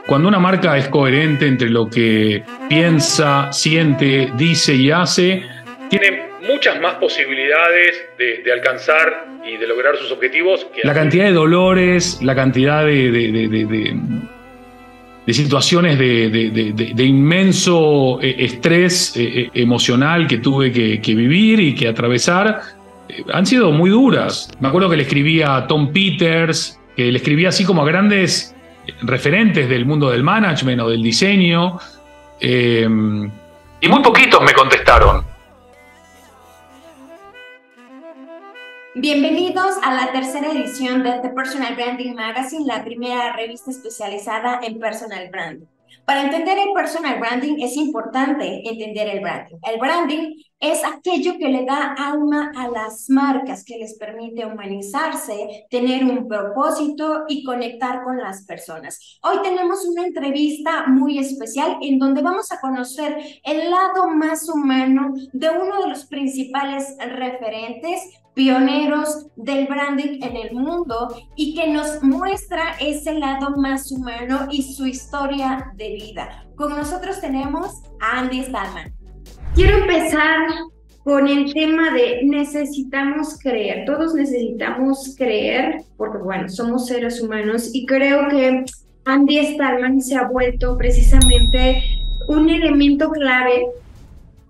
Cuando una marca es coherente entre lo que piensa, siente, dice y hace, tiene muchas más posibilidades de alcanzar y de lograr sus objetivos. La cantidad de dolores, la cantidad de situaciones de inmenso estrés emocional que tuve que vivir y que atravesar, han sido muy duras. Me acuerdo que le escribía a Tom Peters, que le escribía así como a grandes referentes del mundo del management o del diseño, y muy poquitos me contestaron. Bienvenidos a la tercera edición de The Personal Branding Magazine, la primera revista especializada en personal branding. Para entender el personal branding es importante entender el branding. El branding es aquello que le da alma a las marcas, que les permite humanizarse, tener un propósito y conectar con las personas. Hoy tenemos una entrevista muy especial en donde vamos a conocer el lado más humano de uno de los principales referentes, pioneros del branding en el mundo y que nos muestra ese lado más humano y su historia de vida. Con nosotros tenemos a Andy Stallman. Quiero empezar con el tema de necesitamos creer. Todos necesitamos creer porque, bueno, somos seres humanos y creo que Andy Stallman se ha vuelto precisamente un elemento clave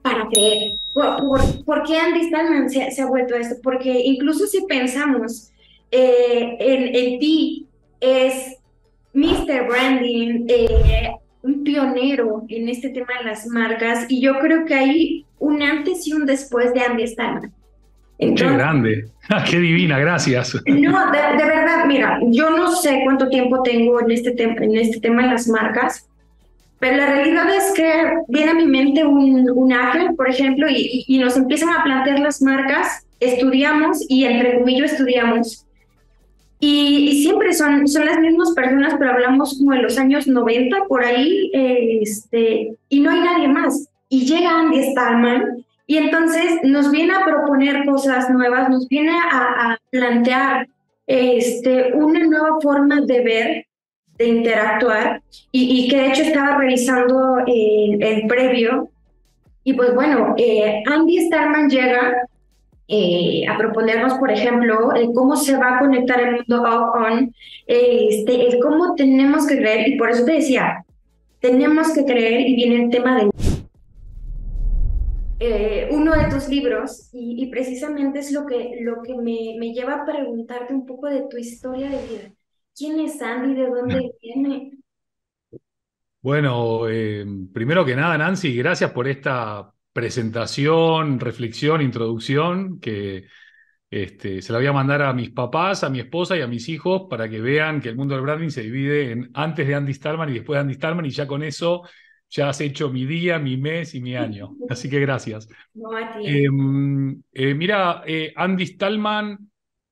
para creer. ¿Por qué Andy Stallman se ha vuelto esto? Porque incluso si pensamos en ti, es Mr. Branding, un pionero en este tema de las marcas, y yo creo que hay un antes y un después de Andy Stallman. Entonces, qué grande, qué divina, gracias. No, de verdad, mira, yo no sé cuánto tiempo tengo en este tema de las marcas, pero la realidad es que viene a mi mente un ángel, por ejemplo, y nos empiezan a plantear las marcas, estudiamos y entre comillas estudiamos. Y siempre son las mismas personas, pero hablamos como de los años 90, por ahí, y no hay nadie más. Y llega Andy Stallman y entonces nos viene a proponer cosas nuevas, nos viene a plantear una nueva forma de ver, de interactuar, y que de hecho estaba revisando el previo, y pues bueno, Andy Stallman llega a proponernos, por ejemplo, cómo se va a conectar el mundo off-on, el cómo tenemos que creer, y por eso te decía, tenemos que creer, y viene el tema de uno de tus libros, y precisamente es lo que me lleva a preguntarte un poco de tu historia de vida. ¿Quién es Andy? ¿De dónde viene? Bueno, primero que nada, Nancy, gracias por esta presentación, reflexión, introducción, que se la voy a mandar a mis papás, a mi esposa y a mis hijos para que vean que el mundo del branding se divide en antes de Andy Stallman y después de Andy Stallman, y ya con eso ya has hecho mi día, mi mes y mi año. Así que gracias. No, a ti. Mira, Andy Stallman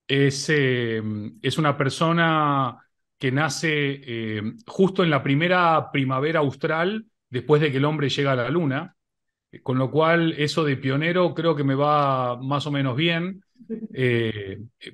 es una persona que nace justo en la primera primavera austral, después de que el hombre llega a la luna, con lo cual eso de pionero creo que me va más o menos bien,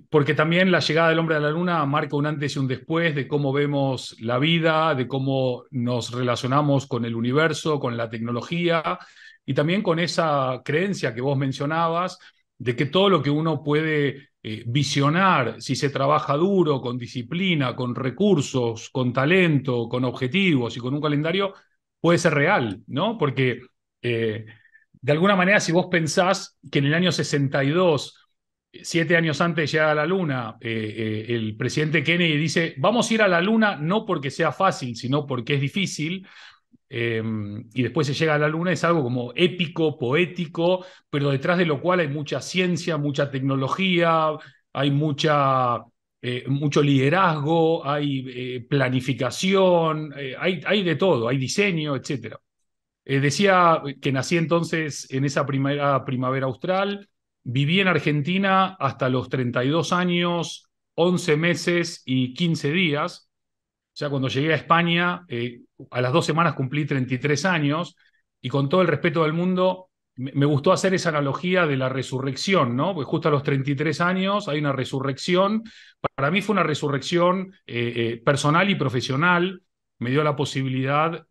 porque también la llegada del hombre a la luna marca un antes y un después de cómo vemos la vida, de cómo nos relacionamos con el universo, con la tecnología, y también con esa creencia que vos mencionabas, de que todo lo que uno puede visionar, si se trabaja duro, con disciplina, con recursos, con talento, con objetivos y con un calendario, puede ser real, ¿no? Porque de alguna manera, si vos pensás que en el año 62, 7 años antes de llegar a la Luna, el presidente Kennedy dice, vamos a ir a la Luna no porque sea fácil, sino porque es difícil, y después se llega a la Luna, es algo como épico, poético, pero detrás de lo cual hay mucha ciencia, mucha tecnología, hay mucho liderazgo, hay planificación, hay de todo, hay diseño, etc. Decía que nací entonces en esa primavera austral, viví en Argentina hasta los 32 años, 11 meses y 15 días. Ya cuando llegué a España, a las 2 semanas cumplí 33 años, y con todo el respeto del mundo, me gustó hacer esa analogía de la resurrección, ¿no? Porque justo a los 33 años hay una resurrección. Para mí fue una resurrección personal y profesional. me dio la posibilidad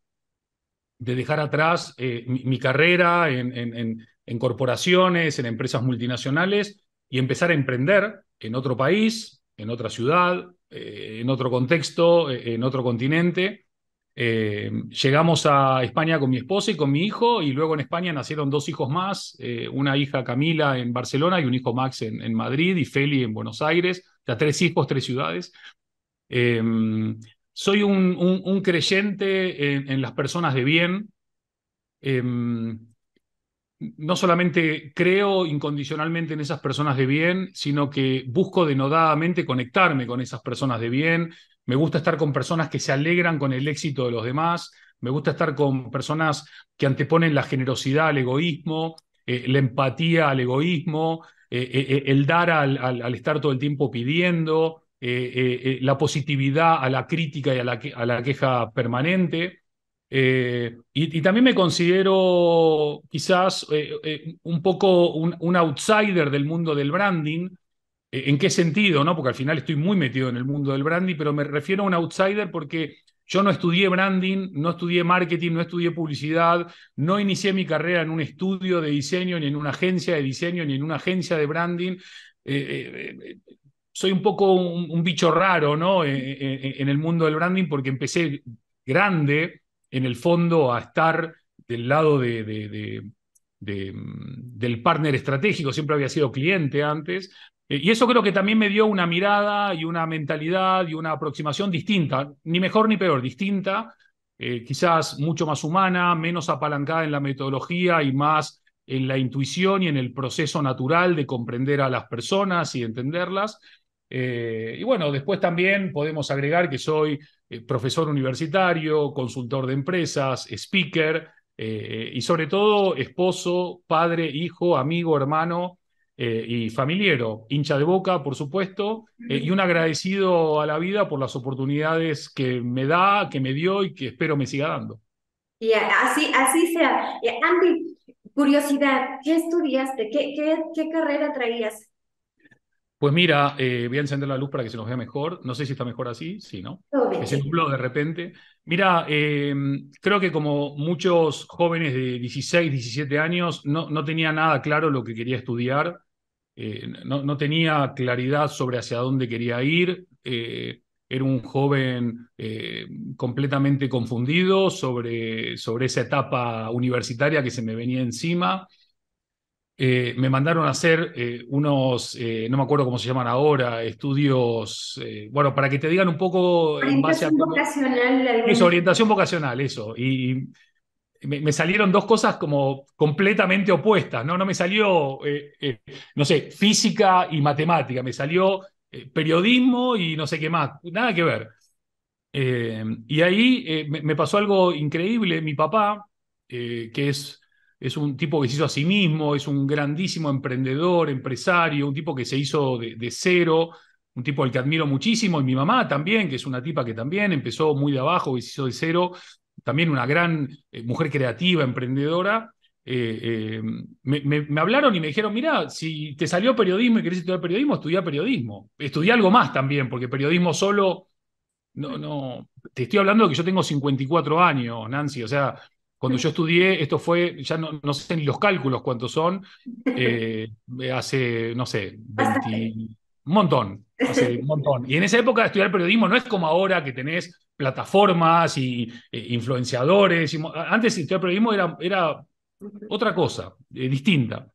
de dejar atrás mi carrera en corporaciones, en empresas multinacionales y empezar a emprender en otro país, en otra ciudad, en otro contexto, en otro continente. Llegamos a España con mi esposa y con mi hijo, y luego en España nacieron dos hijos más, una hija Camila en Barcelona y un hijo Max en Madrid y Feli en Buenos Aires. O sea, tres hijos, tres ciudades. Eh, Soy un creyente en las personas de bien. Eh, no solamente creo incondicionalmente en esas personas de bien, sino que busco denodadamente conectarme con esas personas de bien. Me gusta estar con personas que se alegran con el éxito de los demás. Me gusta estar con personas que anteponen la generosidad al egoísmo, la empatía al egoísmo, el dar al estar todo el tiempo pidiendo, la positividad a la crítica y a la queja permanente. Y también me considero quizás un poco un outsider del mundo del branding. ¿En qué sentido? ¿No? Porque al final estoy muy metido en el mundo del branding, pero me refiero a un outsider porque yo no estudié branding, no estudié marketing, no estudié publicidad, no inicié mi carrera en un estudio de diseño, ni en una agencia de diseño, ni en una agencia de branding. Soy un poco un bicho raro, ¿no? En el mundo del branding porque empecé grande en el fondo a estar del lado del partner estratégico, siempre había sido cliente antes, y eso creo que también me dio una mirada y una mentalidad y una aproximación distinta, ni mejor ni peor, distinta, quizás mucho más humana, menos apalancada en la metodología y más en la intuición y en el proceso natural de comprender a las personas y entenderlas. Y bueno, después también podemos agregar que soy profesor universitario, consultor de empresas, speaker, y sobre todo esposo, padre, hijo, amigo, hermano y familiero, hincha de Boca, por supuesto, y un agradecido a la vida por las oportunidades que me da, que me dio y que espero me siga dando. Y así sea. Andy, curiosidad, ¿qué estudiaste? ¿Qué carrera traías? Pues mira, voy a encender la luz para que se nos vea mejor. No sé si está mejor así, sí, ¿no? Todo bien, Que se sí. nubló de repente. Mira, creo que como muchos jóvenes de 16, 17 años, no tenía nada claro lo que quería estudiar. No tenía claridad sobre hacia dónde quería ir. Era un joven completamente confundido sobre esa etapa universitaria que se me venía encima. Me mandaron a hacer unos, no me acuerdo cómo se llaman ahora, estudios, bueno, para que te digan un poco en base a Orientación cómo... vocacional, Eso, alguna. orientación vocacional, eso. Y me salieron dos cosas como completamente opuestas, ¿no? No me salió, no sé, física y matemática, me salió periodismo y no sé qué más, nada que ver. Y ahí me pasó algo increíble. Mi papá, que es un tipo que se hizo a sí mismo, es un grandísimo emprendedor, empresario, un tipo que se hizo de cero, un tipo al que admiro muchísimo, y mi mamá también, que es una tipa que también empezó muy de abajo y se hizo de cero, también una gran mujer creativa, emprendedora. Me hablaron y me dijeron, mira, si te salió periodismo y querés estudiar periodismo, estudia periodismo. Estudiá algo más también, porque periodismo solo no, te estoy hablando de que yo tengo 54 años, Nancy, o sea, cuando yo estudié, esto fue, ya no sé ni los cálculos cuántos son, eh, hace, no sé, 20, Bastante. un montón, hace un montón. Y en esa época estudiar periodismo no es como ahora que tenés plataformas y influenciadores. Antes estudiar periodismo era otra cosa, distinta.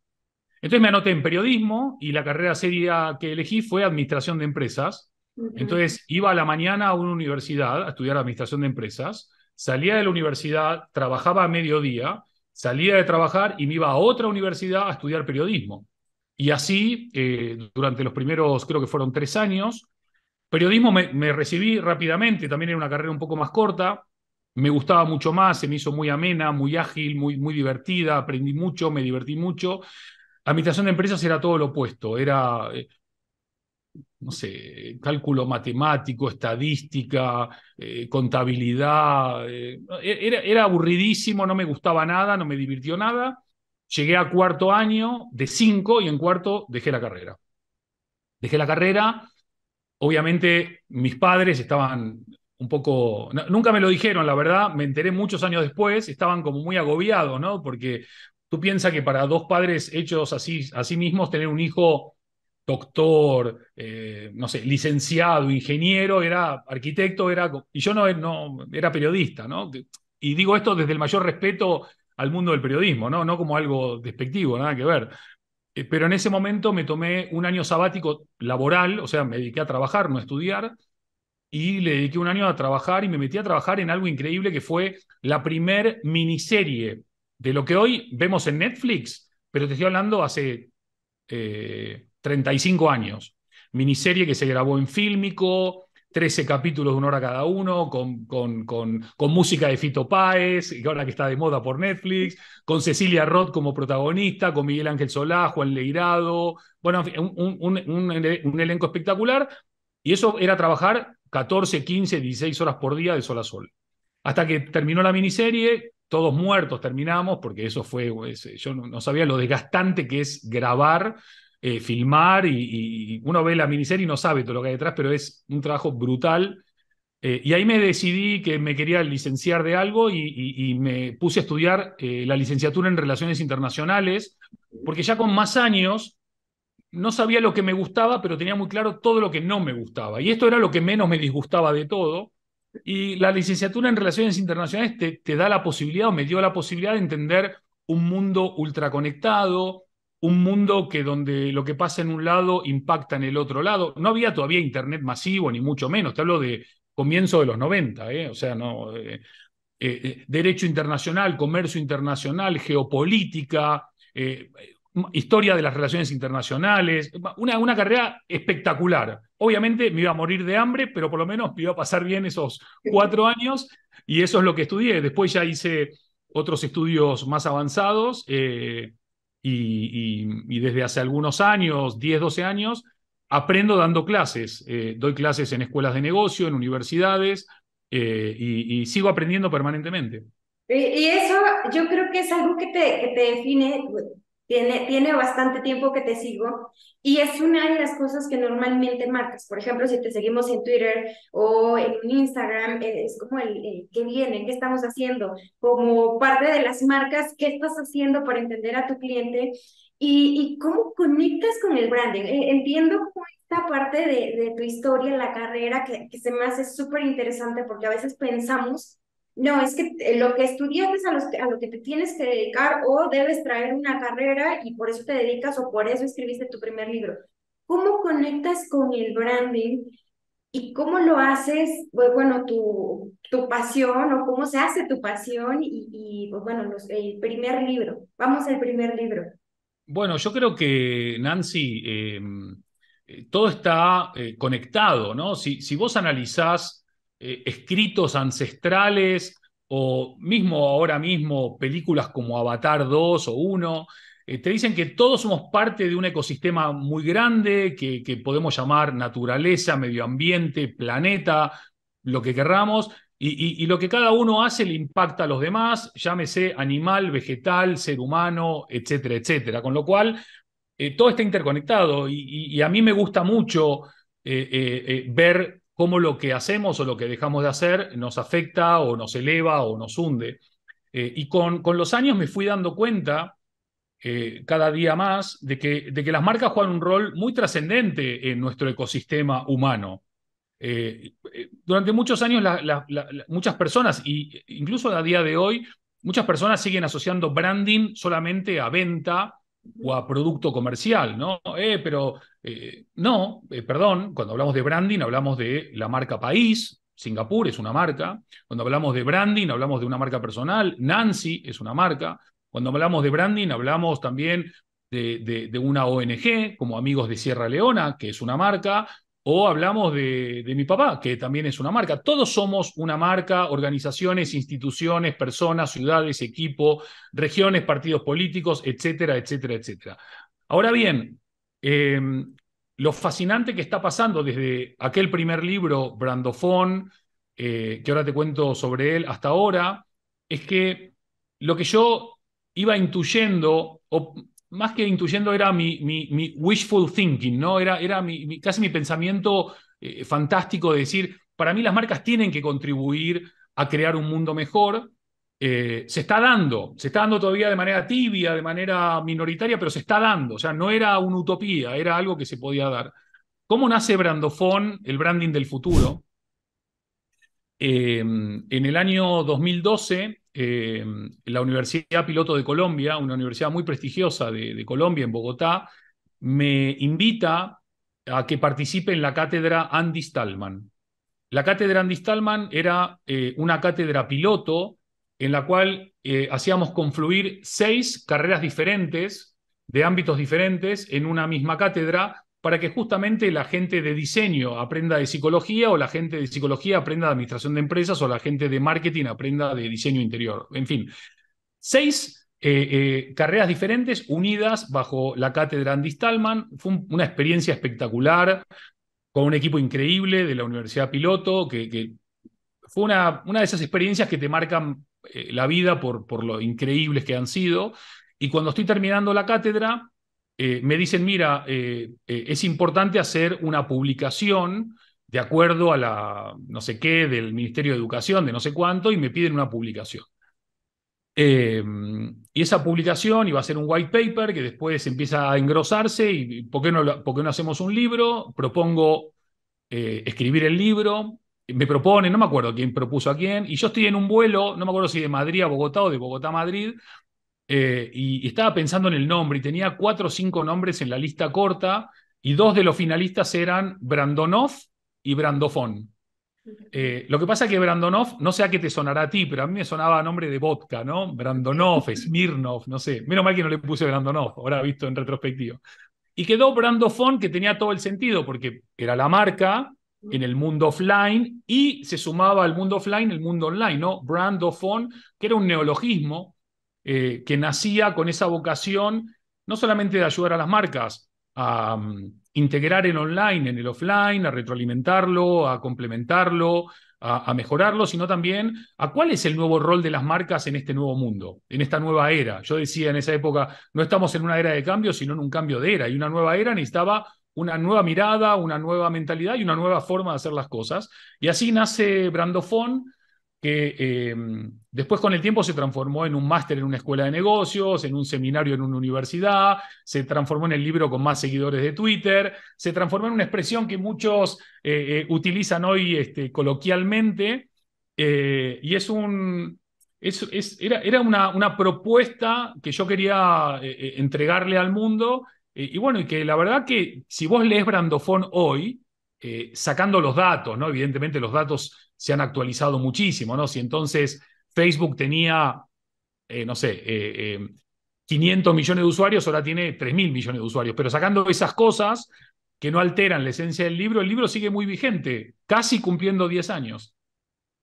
Entonces me anoté en periodismo y la carrera seria que elegí fue administración de empresas. Ujú. Entonces iba a la mañana a una universidad a estudiar administración de empresas, salía de la universidad, trabajaba a mediodía, salía de trabajar y me iba a otra universidad a estudiar periodismo. Y así, durante los primeros, creo que fueron 3 años, periodismo me recibí rápidamente, también era una carrera un poco más corta, me gustaba mucho más, se me hizo muy amena, muy ágil, muy divertida, aprendí mucho, me divertí mucho. Administración de empresas era todo lo opuesto, era, no sé, cálculo matemático, estadística, contabilidad. Era aburridísimo, no me gustaba nada, no me divirtió nada. Llegué a cuarto año de 5 y en cuarto dejé la carrera. Dejé la carrera, obviamente mis padres estaban un poco, nunca me lo dijeron, la verdad, me enteré muchos años después, estaban como muy agobiados, ¿no? Porque tú piensas que para dos padres hechos así mismos, tener un hijo doctor, no sé, licenciado, ingeniero, era arquitecto, y yo no era periodista, ¿no? Y digo esto desde el mayor respeto al mundo del periodismo, ¿no? No como algo despectivo, nada que ver. Pero en ese momento me tomé un año sabático laboral, o sea, me dediqué a trabajar, no a estudiar, y le dediqué un año a trabajar y me metí a trabajar en algo increíble que fue la primer miniserie de lo que hoy vemos en Netflix, pero te estoy hablando hace 35 años. Miniserie que se grabó en Fílmico, 13 capítulos de una hora cada uno, con música de Fito Páez, que ahora que está de moda por Netflix, con Cecilia Roth como protagonista, con Miguel Ángel Solá, Juan Leirado, bueno, un elenco espectacular, y eso era trabajar 14, 15, 16 horas por día de sol a sol. Hasta que terminó la miniserie, todos muertos terminamos, porque eso fue, yo no sabía lo desgastante que es grabar, filmar, y uno ve la miniserie y no sabe todo lo que hay detrás, pero es un trabajo brutal. Y ahí me decidí que me quería licenciar de algo y me puse a estudiar la licenciatura en Relaciones Internacionales, porque ya con más años no sabía lo que me gustaba, pero tenía muy claro todo lo que no me gustaba. Y esto era lo que menos me disgustaba de todo. Y la licenciatura en Relaciones Internacionales te da la posibilidad, o me dio la posibilidad de entender un mundo ultraconectado, un mundo que donde lo que pasa en un lado impacta en el otro lado. No había todavía internet masivo, ni mucho menos. Te hablo de comienzo de los 90, ¿eh? O sea, no, derecho internacional, comercio internacional, geopolítica, historia de las relaciones internacionales, una carrera espectacular. Obviamente me iba a morir de hambre, pero por lo menos me iba a pasar bien esos 4 años y eso es lo que estudié. Después ya hice otros estudios más avanzados y desde hace algunos años, 10 12 años, aprendo dando clases. Doy clases en escuelas de negocio, en universidades y sigo aprendiendo permanentemente. Y eso yo creo que es algo que te define, tiene bastante tiempo que te sigo y es una de las cosas que normalmente marcas. Por ejemplo, si te seguimos en Twitter o en Instagram, es como el qué viene, qué estamos haciendo, como parte de las marcas, qué estás haciendo para entender a tu cliente y cómo conectas con el branding. Entiendo cómo esta parte de tu historia en la carrera que se me hace súper interesante porque a veces pensamos no, es que lo que estudiaste es a lo que te tienes que dedicar o debes traer una carrera y por eso te dedicas o por eso escribiste tu primer libro. ¿Cómo conectas con el branding y cómo lo haces, pues, bueno, tu pasión o cómo se hace tu pasión pues, bueno, el primer libro. Vamos al primer libro. Bueno, yo creo que, Nancy, todo está conectado, ¿no? Si vos analizás escritos ancestrales o mismo ahora mismo películas como Avatar 2 o uno, te dicen que todos somos parte de un ecosistema muy grande que podemos llamar naturaleza, medio ambiente, planeta, lo que querramos, y lo que cada uno hace le impacta a los demás, llámese animal, vegetal, ser humano, etcétera, etcétera. Con lo cual, todo está interconectado y a mí me gusta mucho ver cómo lo que hacemos o lo que dejamos de hacer nos afecta o nos eleva o nos hunde. Y con los años me fui dando cuenta cada día más de que las marcas juegan un rol muy trascendente en nuestro ecosistema humano. Durante muchos años muchas personas, y incluso a día de hoy, muchas personas siguen asociando branding solamente a venta o a producto comercial, ¿no? Perdón, cuando hablamos de branding hablamos de la marca país, Singapur es una marca, cuando hablamos de branding hablamos de una marca personal, Nancy es una marca, cuando hablamos de branding hablamos también de una ONG como Amigos de Sierra Leona, que es una marca, o hablamos de mi papá, que también es una marca. Todos somos una marca, organizaciones, instituciones, personas, ciudades, equipo, regiones, partidos políticos, etcétera, etcétera, etcétera. Ahora bien, eh, lo fascinante que está pasando desde aquel primer libro, Brandofón, que ahora te cuento sobre él, hasta ahora, es que lo que yo iba intuyendo, o más que intuyendo, era mi wishful thinking, ¿no? Era casi mi pensamiento fantástico de decir, para mí las marcas tienen que contribuir a crear un mundo mejor. Se está dando todavía de manera tibia, de manera minoritaria, pero se está dando. O sea, no era una utopía, era algo que se podía dar. ¿Cómo nace Brandofón, el branding del futuro? En el año 2012, la Universidad Piloto de Colombia, una universidad muy prestigiosa de Colombia, en Bogotá, me invita a que participe en la cátedra Andy Stallman. La cátedra Andy Stallman era una cátedra piloto en la cual hacíamos confluir 6 carreras diferentes, de ámbitos diferentes, en una misma cátedra, para que justamente la gente de diseño aprenda de psicología, o la gente de psicología aprenda de administración de empresas, o la gente de marketing aprenda de diseño interior. En fin, 6 carreras diferentes unidas bajo la cátedra Andy Stallman. Fue una experiencia espectacular, con un equipo increíble de la Universidad Piloto, que fue una de esas experiencias que te marcan la vida por lo increíbles que han sido. Y cuando estoy terminando la cátedra, me dicen, mira, es importante hacer una publicación de acuerdo a la no sé qué del Ministerio de Educación, de no sé cuánto, y me piden una publicación. Y esa publicación iba a ser un white paper que después empieza a engrosarse y por qué no hacemos un libro? Propongo escribir el libro, me propone, no me acuerdo quién propuso a quién, y yo estoy en un vuelo, no me acuerdo si de Madrid a Bogotá o de Bogotá a Madrid, y estaba pensando en el nombre, y tenía 4 o 5 nombres en la lista corta, y 2 de los finalistas eran Brandonov y Brandofón. Lo que pasa es que Brandonov, no sé a qué te sonará a ti, pero a mí me sonaba a nombre de vodka, ¿no? Brandonov, Smirnov, no sé. Menos mal que no le puse Brandonov, ahora visto en retrospectiva. Y quedó Brandofón, que tenía todo el sentido, porque era la marca en el mundo offline y se sumaba al mundo offline el mundo online, ¿no? Brandofón, que era un neologismo que nacía con esa vocación, no solamente de ayudar a las marcas a integrar el online en el offline, a retroalimentarlo, a complementarlo, a mejorarlo, sino también a cuál es el nuevo rol de las marcas en este nuevo mundo, en esta nueva era. Yo decía en esa época, no estamos en una era de cambio, sino en un cambio de era, y una nueva era necesitaba una nueva mirada, una nueva mentalidad y una nueva forma de hacer las cosas. Y así nace Brandofón, que después con el tiempo se transformó en un máster en una escuela de negocios, en un seminario en una universidad, se transformó en el libro con más seguidores de Twitter, se transformó en una expresión que muchos utilizan hoy coloquialmente, y era una propuesta que yo quería entregarle al mundo, y bueno, y que la verdad que si vos lees Brandofón hoy, sacando los datos, ¿no? Evidentemente los datos se han actualizado muchísimo, ¿no? Si entonces Facebook tenía, no sé, 500 millones de usuarios, ahora tiene 3.000 millones de usuarios, pero sacando esas cosas que no alteran la esencia del libro, el libro sigue muy vigente, casi cumpliendo 10 años.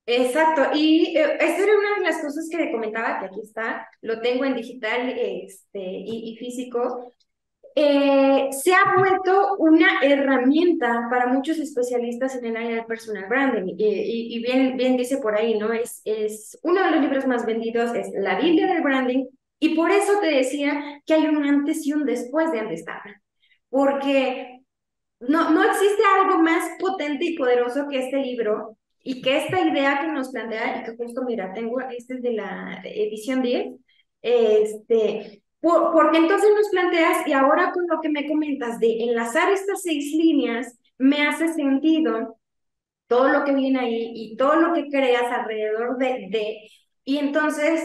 Exacto, y esta era una de las cosas que te comentaba, que aquí está, lo tengo en digital y físico. Se ha vuelto una herramienta para muchos especialistas en el área de personal branding. Y bien, bien dice por ahí, ¿no? Es uno de los libros más vendidos, es la Biblia del branding, y por eso te decía que hay un antes y un después de Andy Stallman, porque no existe algo más potente y poderoso que este libro y que esta idea que nos plantea, y que justo, mira, tengo, este es de la edición 10, porque entonces nos planteas, y ahora con lo que me comentas de enlazar estas 6 líneas, me hace sentido todo lo que viene ahí y todo lo que creas alrededor y entonces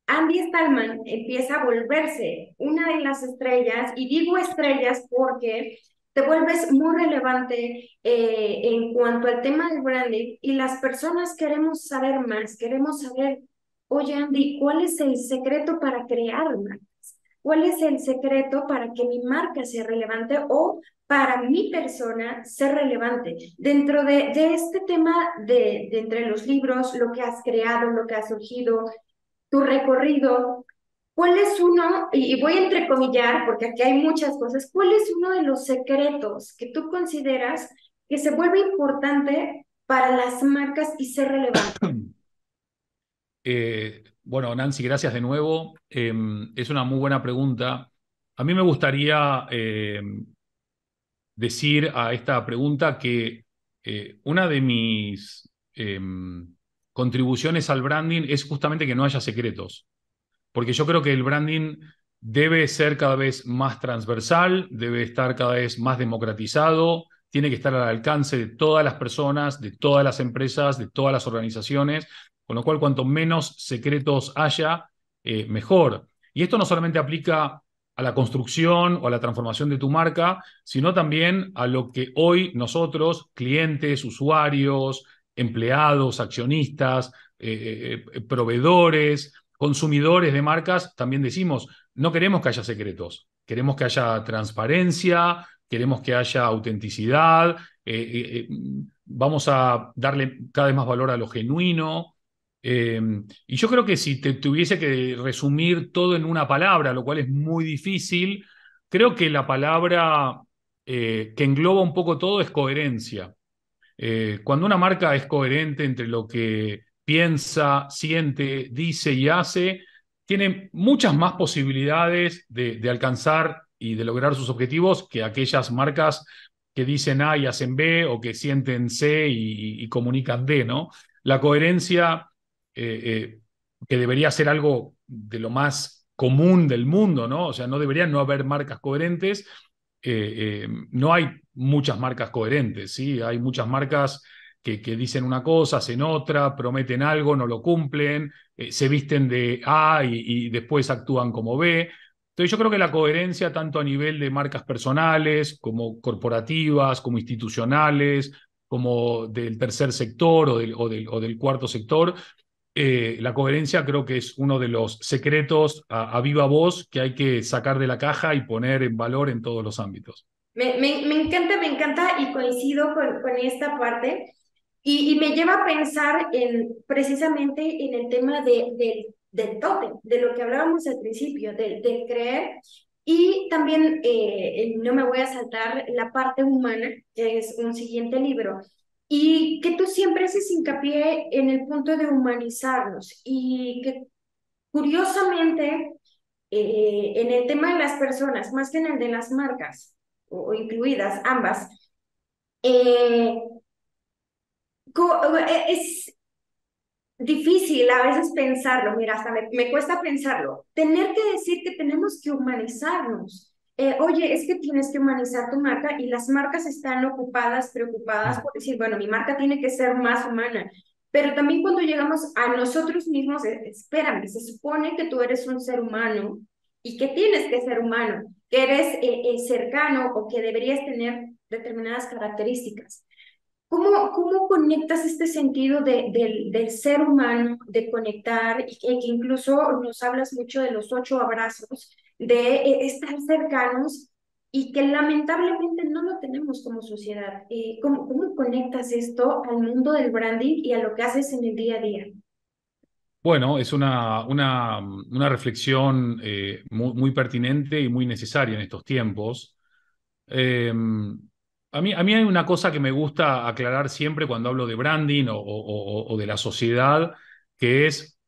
Andy Stallman empieza a volverse una de las estrellas, y digo estrellas porque te vuelves muy relevante en cuanto al tema del branding, y las personas queremos saber más, queremos saber, oye Andy, ¿cuál es el secreto para crear marcas? ¿Cuál es el secreto para que mi marca sea relevante o para mi persona ser relevante? Dentro de este tema de entre los libros, lo que has creado, lo que ha surgido, tu recorrido, ¿cuál es uno, y voy a entrecomillar porque aquí hay muchas cosas, cuál es uno de los secretos que tú consideras que se vuelve importante para las marcas y ser relevante? Bueno, Nancy, gracias de nuevo. Es una muy buena pregunta. A mí me gustaría decir a esta pregunta que una de mis contribuciones al branding es justamente que no haya secretos, porque yo creo que el branding debe ser cada vez más transversal, debe estar cada vez más democratizado, tiene que estar al alcance de todas las personas, de todas las empresas, de todas las organizaciones, con lo cual cuanto menos secretos haya, mejor. Y esto no solamente aplica a la construcción o a la transformación de tu marca, sino también a lo que hoy nosotros, clientes, usuarios, empleados, accionistas, proveedores, consumidores de marcas, también decimos, no queremos que haya secretos, queremos que haya transparencia, queremos que haya autenticidad, vamos a darle cada vez más valor a lo genuino. Eh, y yo creo que si te tuviese que resumir todo en una palabra, lo cual es muy difícil, creo que la palabra que engloba un poco todo es coherencia. Cuando una marca es coherente entre lo que piensa, siente, dice y hace, tiene muchas más posibilidades de alcanzar y de lograr sus objetivos que aquellas marcas que dicen A y hacen B o que sienten C y comunican D, ¿no? La coherencia, que debería ser algo de lo más común del mundo, ¿no? O sea, no deberían no haber marcas coherentes. No hay muchas marcas coherentes, ¿sí? Hay muchas marcas que dicen una cosa, hacen otra, prometen algo, no lo cumplen, se visten de A y después actúan como B. Entonces yo creo que la coherencia, tanto a nivel de marcas personales, como corporativas, como institucionales, como del tercer sector o del cuarto sector, la coherencia creo que es uno de los secretos a viva voz que hay que sacar de la caja y poner en valor en todos los ámbitos. Me encanta y coincido con esta parte y me lleva a pensar precisamente en el tema del tótem, de lo que hablábamos al principio, del creer y también no me voy a saltar la parte humana, que es un siguiente libro, y que tú siempre haces hincapié en el punto de humanizarnos y que curiosamente en el tema de las personas, más que en el de las marcas, o incluidas ambas, eh, es difícil a veces pensarlo, mira, hasta me cuesta pensarlo, tener que decir que tenemos que humanizarnos. Oye, es que tienes que humanizar tu marca y las marcas están ocupadas, preocupadas por decir, bueno, mi marca tiene que ser más humana. Pero también cuando llegamos a nosotros mismos, espérame, se supone que tú eres un ser humano y que tienes que ser humano, que eres cercano o que deberías tener determinadas características. ¿Cómo conectas este sentido del ser humano, de conectar, y que incluso nos hablas mucho de los 8 abrazos, de estar cercanos y que lamentablemente no lo tenemos como sociedad? ¿Cómo conectas esto al mundo del branding y a lo que haces en el día a día? Bueno, es una reflexión muy pertinente y muy necesaria en estos tiempos. Eh, a mí hay una cosa que me gusta aclarar siempre cuando hablo de branding o de la sociedad, que es,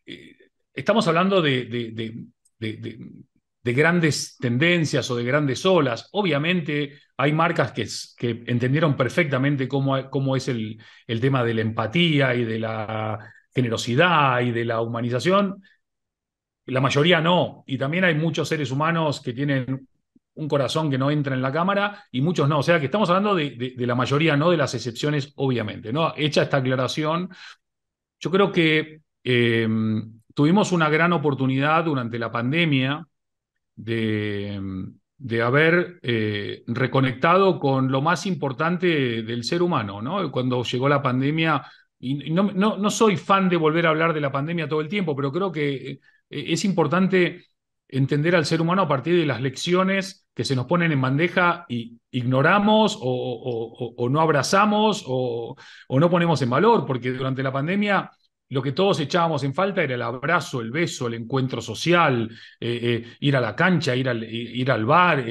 eh, estamos hablando de- de- de grandes tendencias o de grandes olas. Obviamente hay marcas que entendieron perfectamente cómo es el tema de la empatía y de la generosidad y de la humanización. La mayoría no. Y también hay muchos seres humanos que tienen un corazón que no entra en la cámara y muchos no. O sea que estamos hablando de la mayoría, no de las excepciones, obviamente, ¿no? Hecha esta aclaración, yo creo que tuvimos una gran oportunidad durante la pandemia de haber reconectado con lo más importante del ser humano, ¿no? Cuando llegó la pandemia, y no soy fan de volver a hablar de la pandemia todo el tiempo, pero creo que es importante entender al ser humano a partir de las lecciones que se nos ponen en bandeja y ignoramos o no abrazamos o no ponemos en valor, porque durante la pandemia lo que todos echábamos en falta era el abrazo, el beso, el encuentro social, ir a la cancha, ir al bar,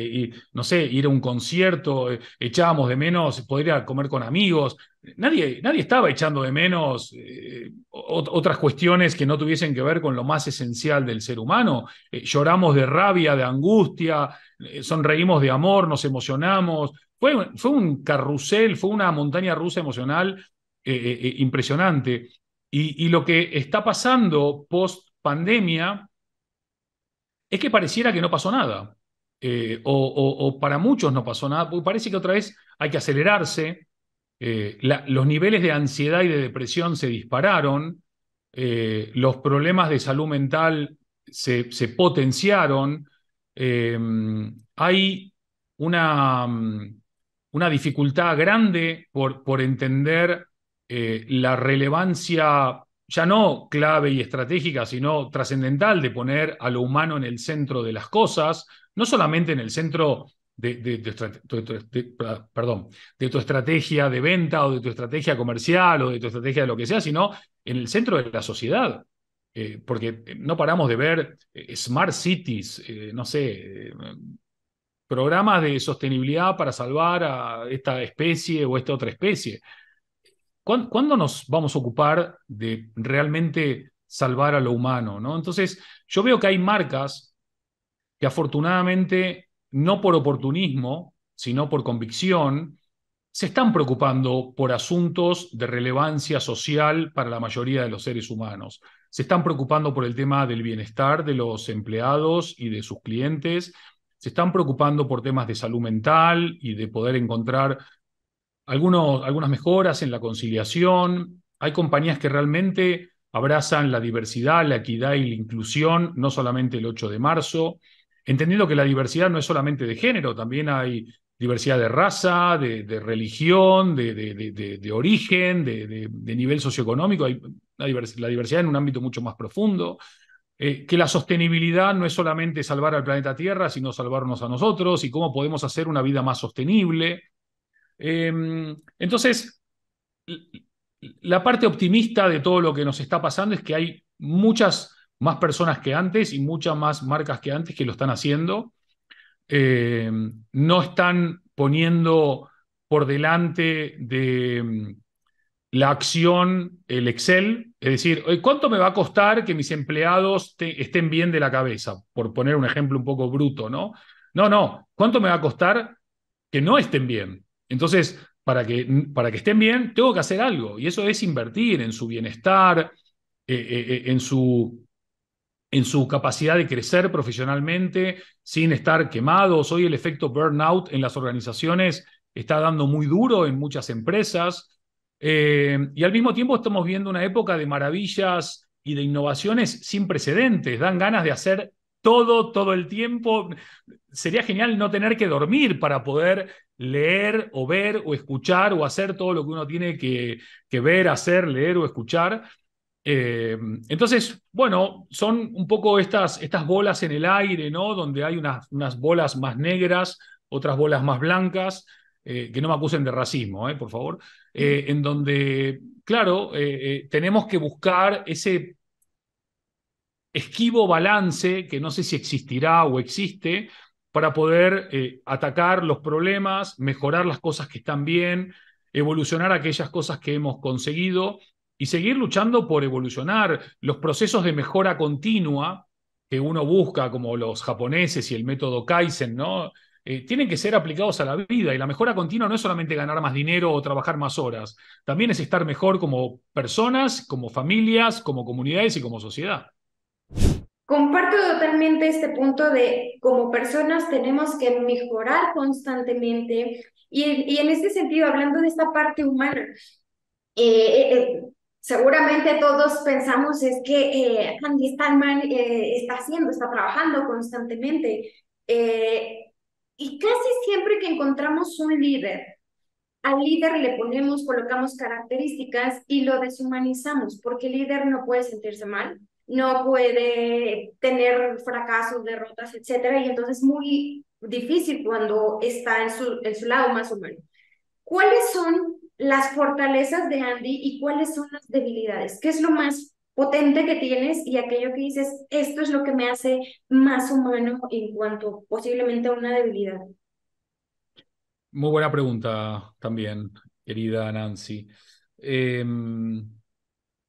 no sé, ir a un concierto, echábamos de menos poder ir a comer con amigos. Nadie estaba echando de menos otras cuestiones que no tuviesen que ver con lo más esencial del ser humano. Lloramos de rabia, de angustia, sonreímos de amor, nos emocionamos. Fue un carrusel, fue una montaña rusa emocional impresionante. Y lo que está pasando post pandemia es que pareciera que no pasó nada. O para muchos no pasó nada, porque parece que otra vez hay que acelerarse. Los niveles de ansiedad y de depresión se dispararon, los problemas de salud mental se potenciaron, eh, hay una, una dificultad grande por entender la relevancia ya no clave y estratégica, sino trascendental de poner a lo humano en el centro de las cosas, no solamente en el centro perdón, de tu estrategia de venta o de tu estrategia comercial o de tu estrategia de lo que sea, sino en el centro de la sociedad. Porque no paramos de ver smart cities, no sé, programas de sostenibilidad para salvar a esta especie o esta otra especie. ¿Cuándo nos vamos a ocupar de realmente salvar a lo humano, ¿no? Entonces, yo veo que hay marcas que afortunadamente, no por oportunismo, sino por convicción, se están preocupando por asuntos de relevancia social para la mayoría de los seres humanos. Se están preocupando por el tema del bienestar de los empleados y de sus clientes. Se están preocupando por temas de salud mental y de poder encontrar algunas mejoras en la conciliación. Hay compañías que realmente abrazan la diversidad, la equidad y la inclusión, no solamente el 8 de marzo, entendiendo que la diversidad no es solamente de género, también hay diversidad de raza, de religión, de origen, de nivel socioeconómico, hay la diversidad en un ámbito mucho más profundo. Que la sostenibilidad no es solamente salvar al planeta Tierra, sino salvarnos a nosotros y cómo podemos hacer una vida más sostenible. Entonces, la parte optimista de todo lo que nos está pasando es que hay muchas más personas que antes y muchas más marcas que antes que lo están haciendo. Eh, no están poniendo por delante de la acción el Excel, es decir, ¿cuánto me va a costar que mis empleados estén bien de la cabeza? Por poner un ejemplo un poco bruto, ¿no? No, ¿cuánto me va a costar que no estén bien? Entonces, para que estén bien, tengo que hacer algo, y eso es invertir en su bienestar, en su capacidad de crecer profesionalmente sin estar quemados. Hoy el efecto burnout en las organizaciones está dando muy duro en muchas empresas. Y al mismo tiempo estamos viendo una época de maravillas y de innovaciones sin precedentes. Dan ganas de hacer todo el tiempo. Sería genial no tener que dormir para poder leer o ver o escuchar o hacer todo lo que uno tiene que ver, hacer, leer o escuchar. Eh, entonces, bueno, son un poco estas bolas en el aire, ¿no? Donde hay unas bolas más negras, otras bolas más blancas, que no me acusen de racismo, por favor, en donde, claro, tenemos que buscar ese esquivo balance, que no sé si existirá o existe, para poder atacar los problemas, mejorar las cosas que están bien, evolucionar aquellas cosas que hemos conseguido y seguir luchando por evolucionar. Los procesos de mejora continua que uno busca, como los japoneses y el método Kaizen, ¿no? Tienen que ser aplicados a la vida, y la mejora continua no es solamente ganar más dinero o trabajar más horas, también es estar mejor como personas, como familias, como comunidades y como sociedad. Comparto totalmente este punto de como personas tenemos que mejorar constantemente y en este sentido, hablando de esta parte humana, seguramente todos pensamos es que Andy Stallman está trabajando constantemente y casi siempre que encontramos un líder, al líder le ponemos, colocamos características y lo deshumanizamos, porque el líder no puede sentirse mal, no puede tener fracasos, derrotas, etcétera, y entonces es muy difícil cuando está en su lado más humano. ¿Cuáles son las fortalezas de Andy y cuáles son las debilidades. ¿Qué es lo más potente que tienes y aquello que dices, esto es lo que me hace más humano en cuanto posiblemente a una debilidad? Muy buena pregunta también, querida Nancy. Eh,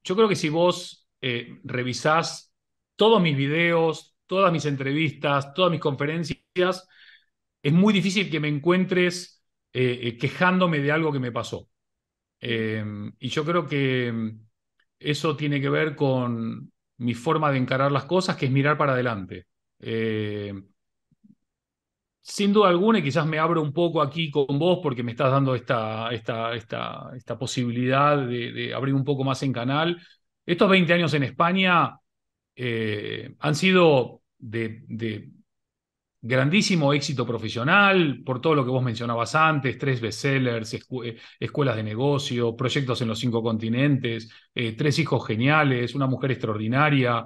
yo creo que si vos revisás todos mis videos, todas mis entrevistas, todas mis conferencias, es muy difícil que me encuentres quejándome de algo que me pasó. Y yo creo que eso tiene que ver con mi forma de encarar las cosas, que es mirar para adelante. Eh, Sin duda alguna, y quizás me abro un poco aquí con vos porque me estás dando esta posibilidad de abrir un poco más en canal. Estos 20 años en España han sido de grandísimo éxito profesional, por todo lo que vos mencionabas antes, 3 bestsellers, escuelas de negocio, proyectos en los 5 continentes, 3 hijos geniales, una mujer extraordinaria,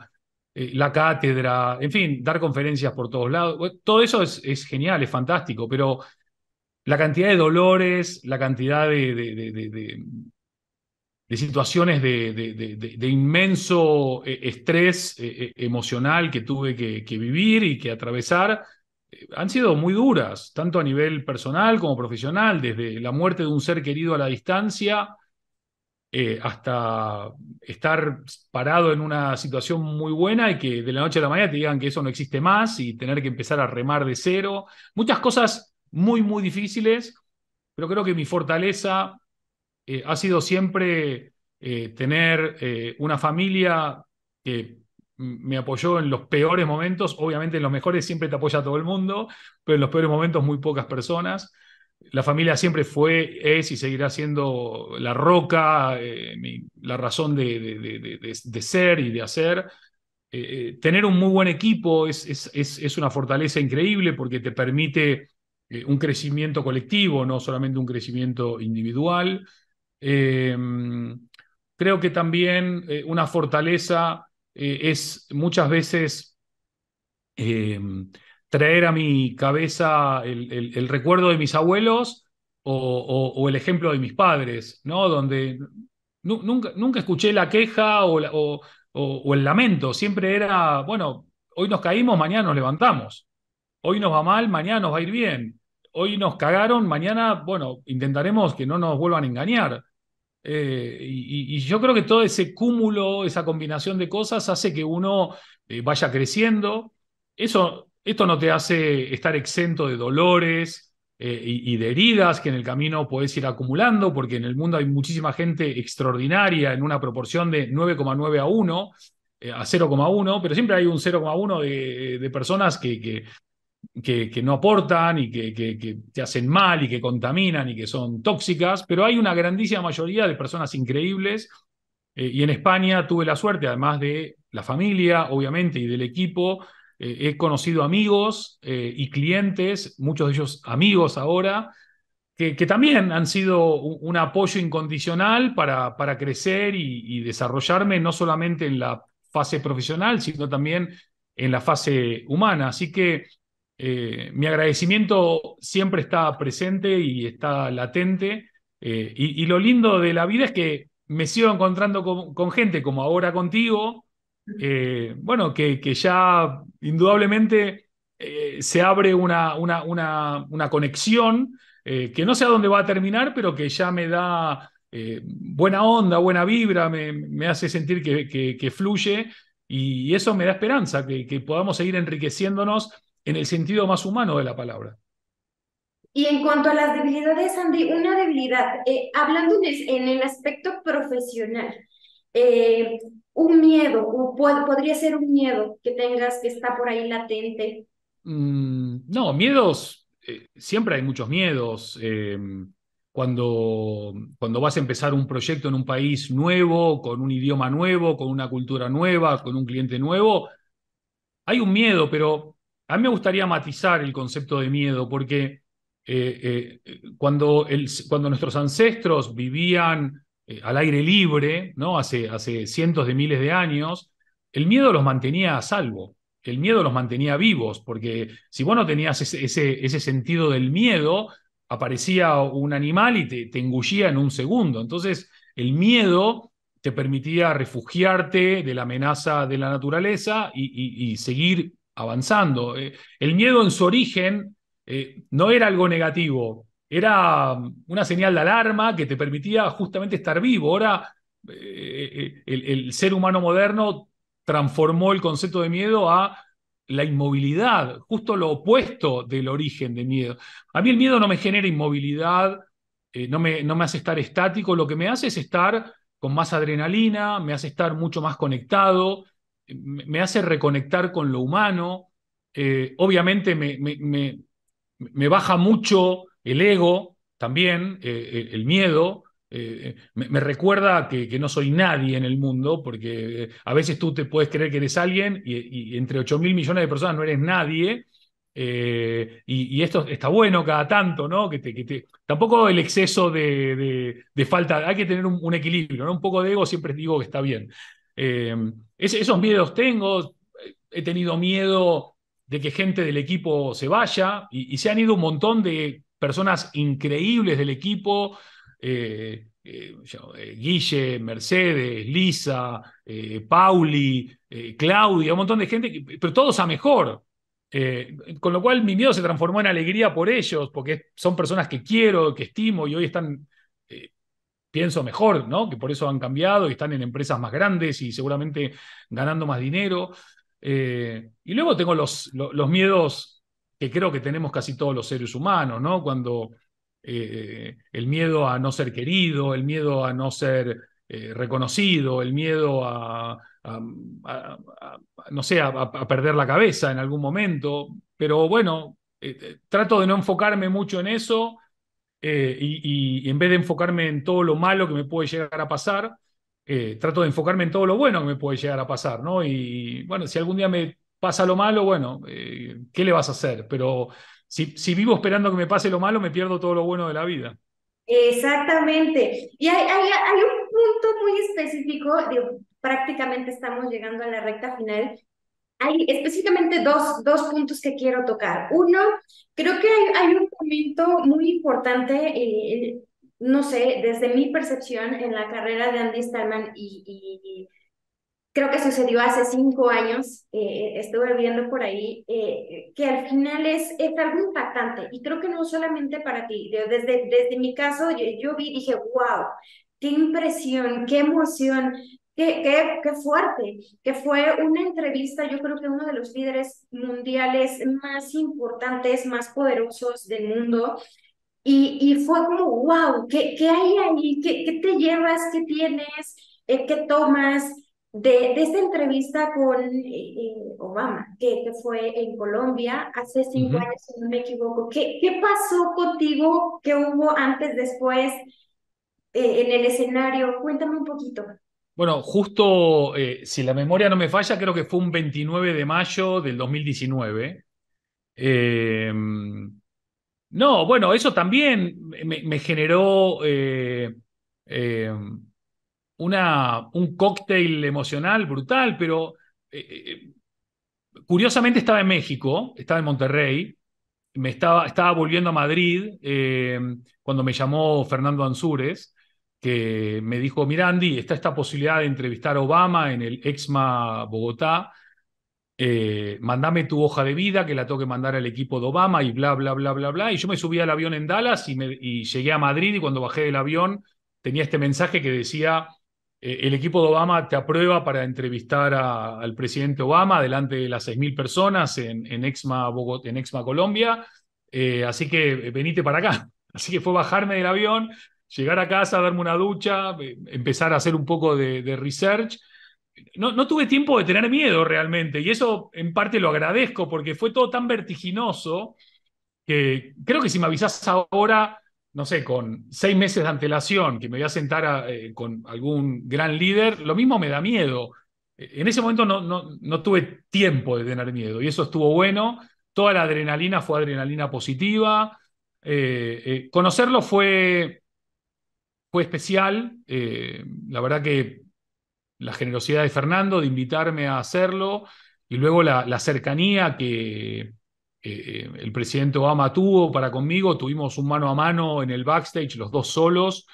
la cátedra, en fin, dar conferencias por todos lados. Bueno, todo eso es genial, es fantástico, pero la cantidad de dolores, la cantidad de situaciones de inmenso estrés emocional que tuve que vivir y que atravesar, han sido muy duras, tanto a nivel personal como profesional, desde la muerte de un ser querido a la distancia, hasta estar parado en una situación muy buena y que de la noche a la mañana te digan que eso no existe más y tener que empezar a remar de cero. Muchas cosas muy, muy difíciles, pero creo que mi fortaleza ha sido siempre tener una familia que me apoyó en los peores momentos. Obviamente en los mejores siempre te apoya todo el mundo, pero en los peores momentos muy pocas personas. La familia siempre fue, es y seguirá siendo la roca, la razón de ser y de hacer. Tener un muy buen equipo es una fortaleza increíble porque te permite un crecimiento colectivo, no solamente un crecimiento individual. Eh, Creo que también una fortaleza es muchas veces eh, traer a mi cabeza el recuerdo de mis abuelos o el ejemplo de mis padres, ¿no? Donde nunca escuché la queja o el lamento, siempre era, bueno, hoy nos caímos, mañana nos levantamos, hoy nos va mal, mañana nos va a ir bien, hoy nos cagaron, mañana, bueno, intentaremos que no nos vuelvan a engañar. Y yo creo que todo ese cúmulo, esa combinación de cosas hace que uno vaya creciendo. Esto no te hace estar exento de dolores y de heridas que en el camino podés ir acumulando, porque en el mundo hay muchísima gente extraordinaria en una proporción de 9,9 a 1, a 0,1, pero siempre hay un 0,1 de personas que no aportan y que te hacen mal y que contaminan y que son tóxicas, pero hay una grandísima mayoría de personas increíbles. Y en España tuve la suerte, además de la familia, obviamente, y del equipo, he conocido amigos y clientes, muchos de ellos amigos ahora, que también han sido un apoyo incondicional para crecer y desarrollarme, no solamente en la fase profesional, sino también en la fase humana. Así que mi agradecimiento siempre está presente y está latente. Y lo lindo de la vida es que me sigo encontrando con gente como ahora contigo, bueno, que ya indudablemente se abre una conexión que no sé a dónde va a terminar, pero que ya me da buena onda, buena vibra, me hace sentir que fluye y eso me da esperanza, que podamos seguir enriqueciéndonos en el sentido más humano de la palabra. Y en cuanto a las debilidades, Andy, una debilidad, hablando en el aspecto profesional, eh, un miedo, podría ser un miedo que tengas que está por ahí latente. No, miedos, siempre hay muchos miedos. Cuando vas a empezar un proyecto en un país nuevo, con un idioma nuevo, con una cultura nueva, con un cliente nuevo, hay un miedo, pero a mí me gustaría matizar el concepto de miedo, porque cuando nuestros ancestros vivían al aire libre, ¿no? Hace cientos de miles de años, el miedo los mantenía a salvo, el miedo los mantenía vivos, porque si vos no tenías ese sentido del miedo, aparecía un animal y te engullía en un segundo. Entonces, el miedo te permitía refugiarte de la amenaza de la naturaleza y seguir avanzando. El miedo en su origen no era algo negativo, era una señal de alarma que te permitía justamente estar vivo. Ahora, el ser humano moderno transformó el concepto de miedo a la inmovilidad, justo lo opuesto del origen de miedo. A mí el miedo no me genera inmovilidad, no me hace estar estático, lo que me hace es estar con más adrenalina, me hace estar mucho más conectado, me hace reconectar con lo humano. Obviamente me baja mucho el ego también, el miedo. Me recuerda que no soy nadie en el mundo, porque a veces tú te puedes creer que eres alguien y entre 8.000 millones de personas no eres nadie. Y esto está bueno cada tanto, ¿no? Tampoco el exceso de falta, hay que tener un equilibrio, ¿no? Un poco de ego siempre digo que está bien. Eh, esos miedos tengo, he tenido miedo de que gente del equipo se vaya y se han ido un montón de personas increíbles del equipo. Guille, Mercedes, Lisa, Pauli, Claudia, un montón de gente, pero todos a mejor. Con lo cual mi miedo se transformó en alegría por ellos, porque son personas que quiero, que estimo y hoy están, eh, pienso mejor, ¿no? Que por eso han cambiado y están en empresas más grandes y seguramente ganando más dinero. Y luego tengo los miedos que creo que tenemos casi todos los seres humanos, ¿no? Cuando el miedo a no ser querido, el miedo a no ser reconocido, el miedo no sé, a perder la cabeza en algún momento. Pero bueno, trato de no enfocarme mucho en eso y en vez de enfocarme en todo lo malo que me puede llegar a pasar, trato de enfocarme en todo lo bueno que me puede llegar a pasar, ¿no? Y bueno, si algún día me pasa lo malo, bueno, ¿qué le vas a hacer? Pero si vivo esperando que me pase lo malo, me pierdo todo lo bueno de la vida. Exactamente. Y hay un punto muy específico, digo, prácticamente estamos llegando a la recta final. Hay específicamente dos puntos que quiero tocar. Uno, creo que hay un momento muy importante, no sé, desde mi percepción en la carrera de Andy Stallman y creo que sucedió hace 5 años, estuve viendo por ahí, que al final es algo impactante y creo que no solamente para ti, desde mi caso yo vi y dije, wow, qué impresión, qué emoción, qué fuerte, que fue una entrevista, yo creo que uno de los líderes mundiales más importantes, más poderosos del mundo. Y fue como, wow, ¿qué hay ahí? ¿Qué te llevas? ¿Qué tienes? ¿Qué tomas de esta entrevista con Obama, que fue en Colombia hace 5 años, Ujú. si no me equivoco? ¿Qué pasó contigo? ¿Qué hubo antes, después, en el escenario? Cuéntame un poquito. Bueno, justo, si la memoria no me falla, creo que fue un 29 de mayo del 2019. Eh, no, bueno, eso también me generó eh, un cóctel emocional brutal, pero curiosamente estaba en México, estaba en Monterrey, estaba volviendo a Madrid cuando me llamó Fernando Ansúrez, que me dijo, mira Andy, está esta posibilidad de entrevistar a Obama en el EXMA Bogotá, mandame tu hoja de vida que la tengo que mandar al equipo de Obama y bla, bla, bla, bla, bla. Y yo me subí al avión en Dallas y llegué a Madrid y cuando bajé del avión tenía este mensaje que decía, el equipo de Obama te aprueba para entrevistar al presidente Obama delante de las 6.000 personas en EXMA, en EXMA Colombia. Así que venite para acá. Así que fue bajarme del avión, llegar a casa, darme una ducha, empezar a hacer un poco de research. No tuve tiempo de tener miedo realmente, y eso en parte lo agradezco porque fue todo tan vertiginoso que creo que si me avisás ahora, no sé, con 6 meses de antelación, que me voy a sentar con algún gran líder, lo mismo me da miedo. En ese momento no tuve tiempo de tener miedo, y eso estuvo bueno. Toda la adrenalina fue adrenalina positiva. Conocerlo fue especial. La verdad que la generosidad de Fernando de invitarme a hacerlo y luego la cercanía el presidente Obama tuvo para conmigo. Tuvimos un mano a mano en el backstage, los dos solos,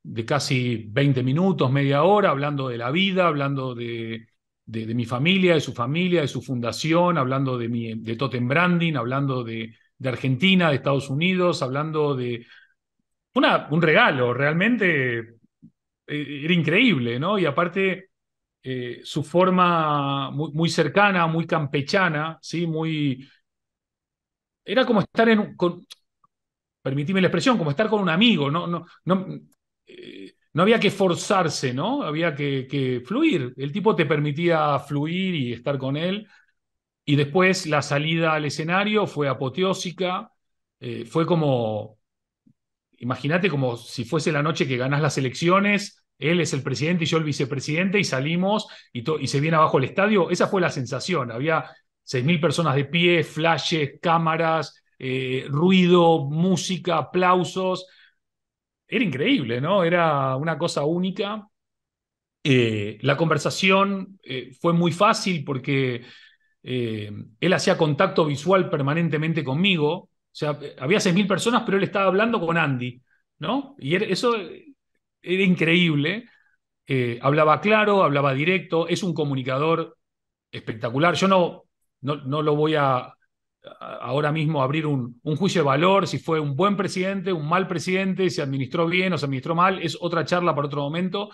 de casi 20 minutos, media hora, hablando de la vida, hablando de mi familia, de su fundación, hablando de Totem Branding, hablando de Argentina, de Estados Unidos, hablando de un regalo, realmente era increíble, ¿no? Y aparte, su forma muy cercana, muy campechana, ¿sí? Era como estar permitime la expresión, como estar con un amigo, no había que forzarse, ¿no? Había que fluir. El tipo te permitía fluir y estar con él. Y después la salida al escenario fue apoteósica, fue como, imagínate como si fuese la noche que ganás las elecciones, él es el presidente y yo el vicepresidente y salimos y se viene abajo el estadio. Esa fue la sensación. Había 6.000 personas de pie, flashes, cámaras, ruido, música, aplausos. Era increíble, ¿no? Era una cosa única. La conversación fue muy fácil porque él hacía contacto visual permanentemente conmigo. O sea, había 6.000 personas, pero él estaba hablando con Andy, ¿no? Y eso era increíble. Hablaba claro, hablaba directo, es un comunicador espectacular. Yo no lo voy ahora mismo abrir un juicio de valor, si fue un buen presidente, un mal presidente, si administró bien o se administró mal, es otra charla para otro momento.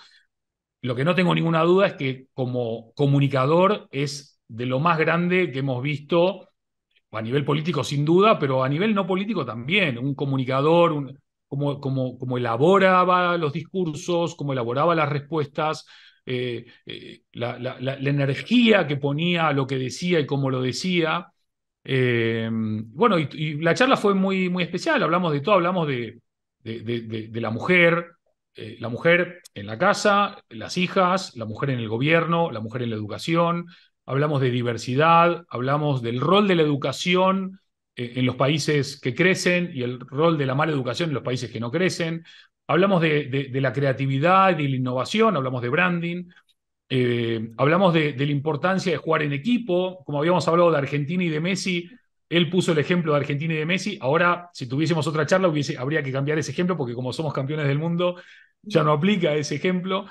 Lo que no tengo ninguna duda es que como comunicador es de lo más grande que hemos visto a nivel político sin duda, pero a nivel no político también. Un comunicador, como elaboraba los discursos, cómo elaboraba las respuestas, la energía que ponía a lo que decía y cómo lo decía. Bueno, y la charla fue muy especial. Hablamos de todo, hablamos de la mujer en la casa, las hijas, la mujer en el gobierno, la mujer en la educación. Hablamos de diversidad, hablamos del rol de la educación en los países que crecen y el rol de la mala educación en los países que no crecen. Hablamos de la creatividad y de la innovación, hablamos de branding. Hablamos de la importancia de jugar en equipo, como habíamos hablado de Argentina y de Messi. Él puso el ejemplo de Argentina y de Messi. Ahora, si tuviésemos otra charla, habría que cambiar ese ejemplo, porque como somos campeones del mundo, ya no aplica ese ejemplo.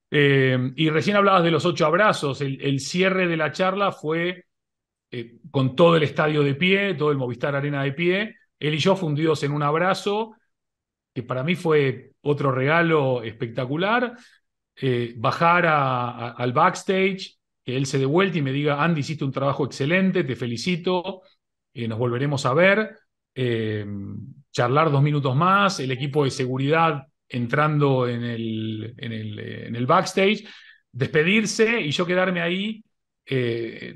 Y recién hablabas de los 8 abrazos. El cierre de la charla fue con todo el estadio de pie, todo el Movistar Arena de pie, él y yo fundidos en un abrazo, que para mí fue otro regalo espectacular. Bajar al backstage, que él se dé vuelta y me diga: Andy, hiciste un trabajo excelente, te felicito, nos volveremos a ver. Eh, Charlar 2 minutos más, el equipo de seguridad entrando en el backstage, despedirse y yo quedarme ahí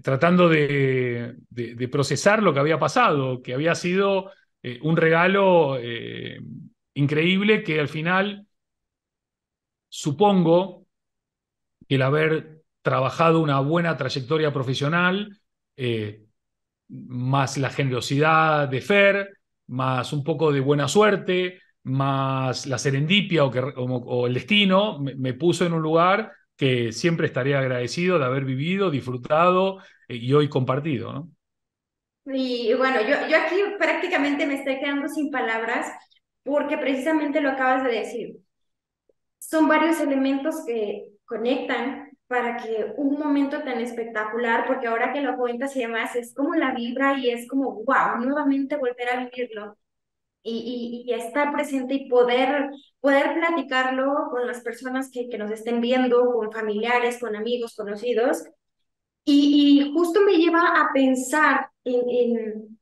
tratando de procesar lo que había pasado, que había sido un regalo increíble que al final supongo que el haber trabajado una buena trayectoria profesional, eh, más la generosidad de Fer, más un poco de buena suerte, más la serendipia o el destino, me puso en un lugar que siempre estaré agradecido de haber vivido, disfrutado y hoy compartido, ¿no? Y bueno, yo aquí prácticamente me estoy quedando sin palabras porque precisamente lo acabas de decir. Son varios elementos que conectan para que un momento tan espectacular, porque ahora que lo cuentas y demás, es como la vibra y es como, wow, nuevamente volver a vivirlo y estar presente y poder platicarlo con las personas que nos estén viendo, con familiares, con amigos, conocidos. Y justo me lleva a pensar en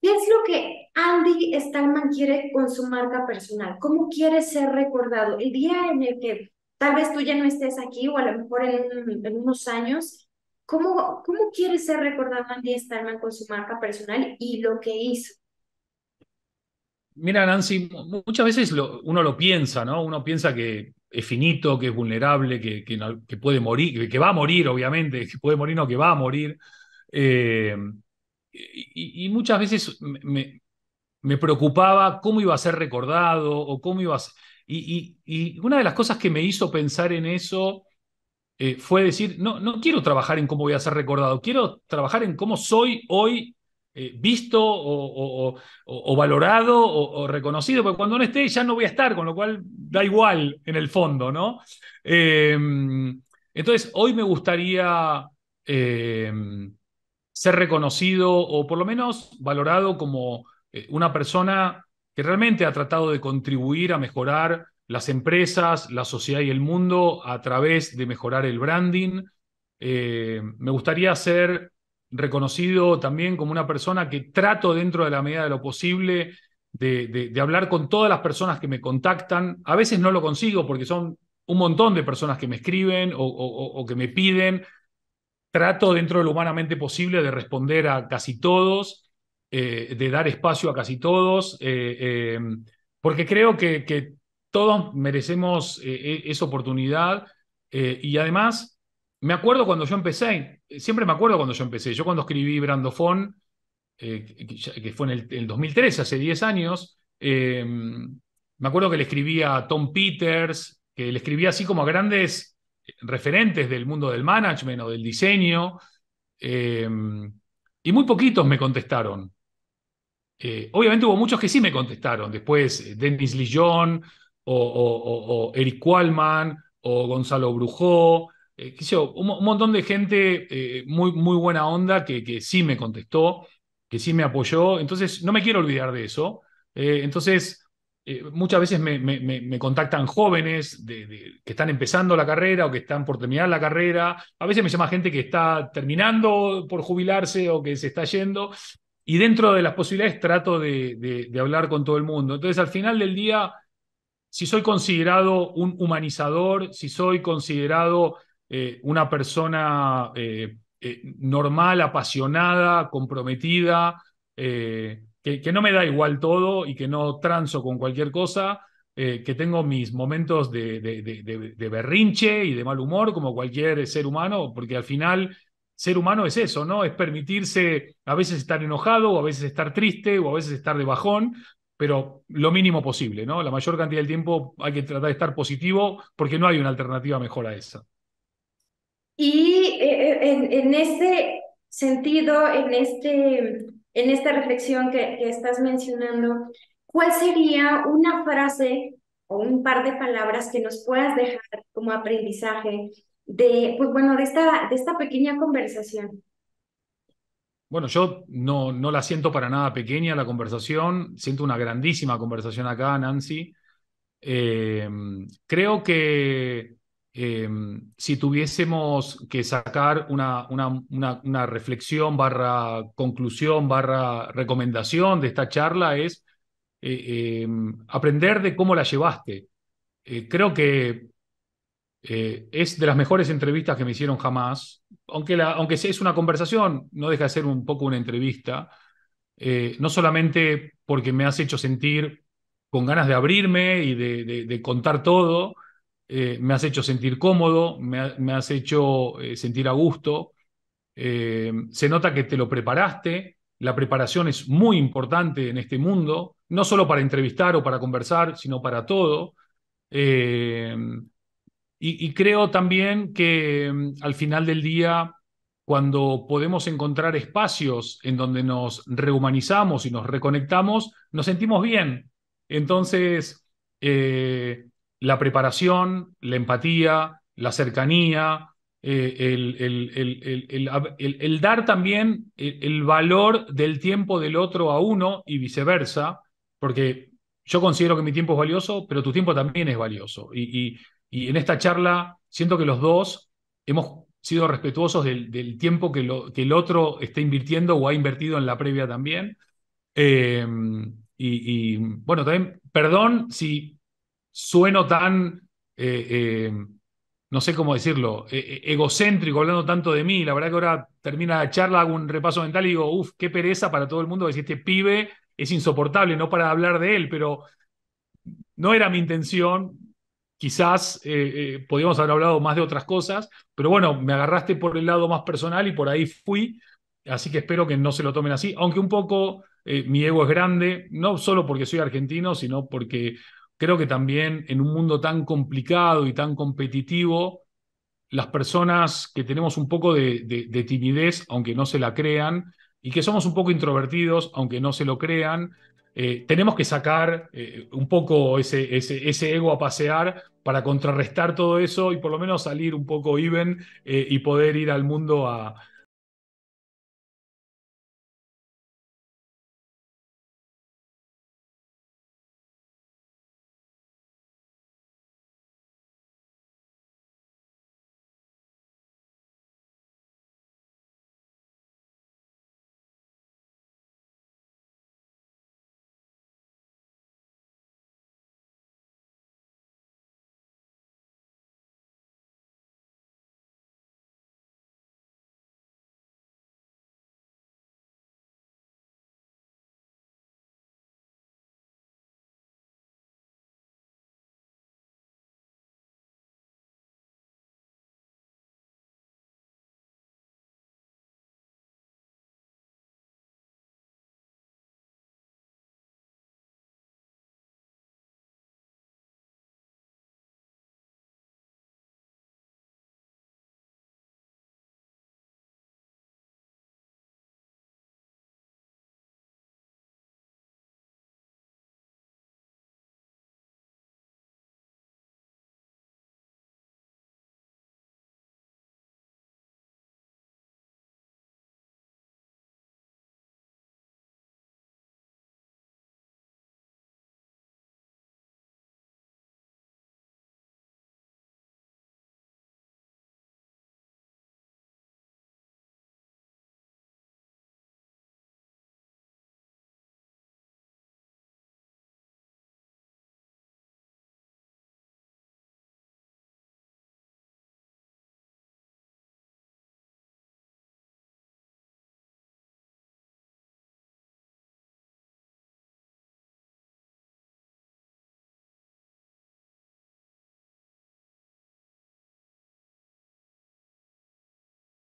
¿qué es lo que Andy Stallman quiere con su marca personal? ¿Cómo quiere ser recordado? El día en el que tal vez tú ya no estés aquí o a lo mejor en unos años, ¿cómo quiere ser recordado Andy Stallman con su marca personal y lo que hizo? Mira, Nancy, muchas veces uno lo piensa, ¿no? Uno piensa que es finito, que es vulnerable, que puede morir, que va a morir, obviamente, que puede morir, no, que va a morir. Eh, y muchas veces me preocupaba cómo iba a ser recordado o cómo iba a ser. Y una de las cosas que me hizo pensar en eso fue decir: no quiero trabajar en cómo voy a ser recordado, quiero trabajar en cómo soy hoy visto o valorado o reconocido, porque cuando no esté ya no voy a estar, con lo cual da igual en el fondo, ¿no? Eh, entonces, hoy me gustaría eh, ser reconocido o por lo menos valorado como una persona que realmente ha tratado de contribuir a mejorar las empresas, la sociedad y el mundo a través de mejorar el branding. Me gustaría ser reconocido también como una persona que trato dentro de la medida de lo posible de hablar con todas las personas que me contactan. A veces no lo consigo porque son un montón de personas que me escriben o que me piden. Trato dentro de lo humanamente posible de responder a casi todos, de dar espacio a casi todos, porque creo que todos merecemos esa oportunidad. Y además, me acuerdo cuando yo empecé, siempre me acuerdo cuando yo empecé. Yo cuando escribí Brandofón, que fue en el 2013, hace 10 años, me acuerdo que le escribía a Tom Peters, que le escribía así como a grandes referentes del mundo del management o del diseño, eh, y muy poquitos me contestaron. Obviamente hubo muchos que sí me contestaron, después Dennis Lillón o Eric Qualman o Gonzalo Brujó, qué sé yo, un montón de gente muy, muy buena onda que sí me contestó, que sí me apoyó, entonces no me quiero olvidar de eso. Entonces, muchas veces me contactan jóvenes que están empezando la carrera o que están por terminar la carrera, a veces me llama gente que está terminando por jubilarse o que se está yendo. Y dentro de las posibilidades trato de hablar con todo el mundo. Entonces, al final del día, si soy considerado un humanizador, si soy considerado una persona normal, apasionada, comprometida, que no me da igual todo y que no transo con cualquier cosa, que tengo mis momentos de berrinche y de mal humor como cualquier ser humano, porque al final ser humano es eso, ¿no? Es permitirse a veces estar enojado o a veces estar triste o a veces estar de bajón, pero lo mínimo posible, ¿no? La mayor cantidad del tiempo hay que tratar de estar positivo porque no hay una alternativa mejor a esa. Y en este sentido, en esta reflexión que estás mencionando, ¿cuál sería una frase o un par de palabras que nos puedas dejar como aprendizaje de, pues bueno, de esta pequeña conversación? Bueno, yo no la siento para nada pequeña la conversación, siento una grandísima conversación acá, Nancy. Eh, Creo que eh, si tuviésemos que sacar una reflexión barra conclusión barra recomendación de esta charla es aprender de cómo la llevaste. Creo que es de las mejores entrevistas que me hicieron jamás, aunque es una conversación, no deja de ser un poco una entrevista, no solamente porque me has hecho sentir con ganas de abrirme y de contar todo, me has hecho sentir cómodo, me has hecho sentir a gusto. Se nota que te lo preparaste. La preparación es muy importante en este mundo, no solo para entrevistar o para conversar, sino para todo. Eh, y creo también que al final del día, cuando podemos encontrar espacios en donde nos rehumanizamos y nos reconectamos, nos sentimos bien. Entonces, la preparación, la empatía, la cercanía, el dar también el valor del tiempo del otro a uno y viceversa, porque yo considero que mi tiempo es valioso, pero tu tiempo también es valioso. Y en esta charla siento que los dos hemos sido respetuosos del tiempo que el otro está invirtiendo o ha invertido en la previa también. Eh, bueno, también, perdón si sueno tan, no sé cómo decirlo, egocéntrico, hablando tanto de mí. La verdad que ahora termina la charla, hago un repaso mental y digo, uff, qué pereza para todo el mundo decir este pibe es insoportable, no para hablar de él, pero no era mi intención. Quizás podíamos haber hablado más de otras cosas, pero bueno, me agarraste por el lado más personal y por ahí fui, así que espero que no se lo tomen así, aunque un poco mi ego es grande, no solo porque soy argentino, sino porque creo que también en un mundo tan complicado y tan competitivo, las personas que tenemos un poco de timidez, aunque no se la crean, y que somos un poco introvertidos, aunque no se lo crean, tenemos que sacar un poco ese ego a pasear para contrarrestar todo eso y por lo menos salir un poco even y poder ir al mundo